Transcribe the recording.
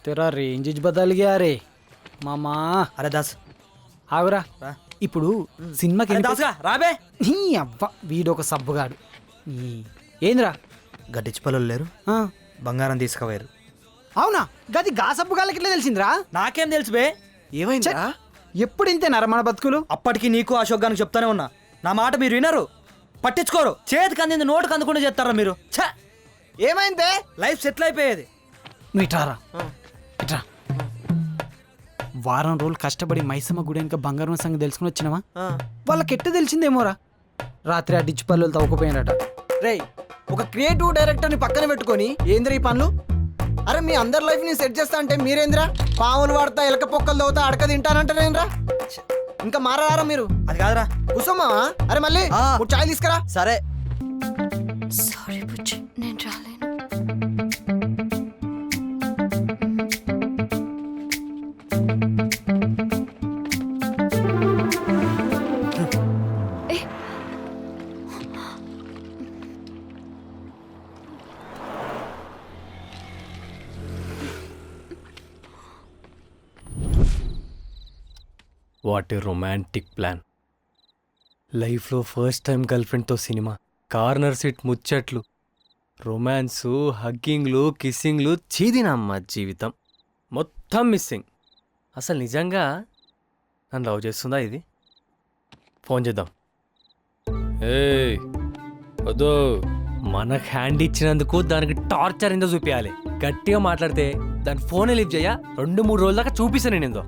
तेरा रेंज बदल गया रे మామా. అరే దాస్ ఆగురా. రా. ఇప్పుడు సినిమాకి అరే దాస్గా రాబే. నీ అవ్వ వీడొక సబ్బుగాడు. ఏందిరా? గడ్డిచ్చి పనులు లేరు, ఆ, బంగారం తీసుకుపోయారు. అవునా? గది గా సబ్బుగాళ్ళకి ఎట్లా తెలిసిందిరా? నాకేం తెలుసు బే. ఏమైందా? ఎప్పుడు ఇంతేనారా మన బతుకులు? అప్పటికి నీకు అశోక్ గానికి చెప్తానే ఉన్నా, నా మాట మీరు వినరు, పట్టించుకోరు. చేతికి అందింది నోటుకు అందకుండా చేస్తారా మీరు? ఛ! ఏమైందే? లైఫ్ సెటిల్ అయిపోయేది. నువ్వు ఇట్రారా, ఇట్రా. వారం రోజులు కష్టపడి మైసమ్మ గుడి వెనక బంగారం సంగతి తెలుసుకుని వచ్చినావా? వాళ్ళకి ఎట్ట తెలిసిందేమోరా. రాత్రి ఆ డిచ్ పల్లెలు తవ్వుకుపోయినట. రేయ్, ఒక క్రియేటివ్ డైరెక్టర్ని పక్కన పెట్టుకొని ఏంద్రా ఈ పనులు? అరే మీ అందరి లైఫ్ ని సెట్ చేస్తా అంటే మీరేంద్రా పాములు వాడతా ఎలక పొక్కలు తవ్వుతా అడక తింటానంటారేంద్రా? ఇంకా మారారా మీరు? అది కాదురా. కూసోమా. అరే మళ్ళీ ఒక చాయ్ తీసుకురా. సరే. సారీ బుజ్జి, నేను రాలేను. What a romantic plan. లైఫ్లో ఫస్ట్ టైం గర్ల్ ఫ్రెండ్తో సినిమా, కార్నర్ సీట్ ముచ్చట్లు, రొమాన్సు, హగ్గింగ్లు, కిస్సింగ్లు, చీదినమ్మ జీవితం మొత్తం మిస్సింగ్. అసలు నిజంగా నన్ను లవ్ చేస్తుందా ఇది? ఫోన్ చేద్దాం. ఏయ్ వద్దు, మనకు హ్యాండ్ ఇచ్చినందుకు దానికి టార్చర్ ఏందో చూపించాలి. గట్టిగా మాట్లాడితే దాని ఫోనే లిఫ్ట్ చేయ 2-3 రోజుల దాకా చూపిస్తాను నేను ఏందో.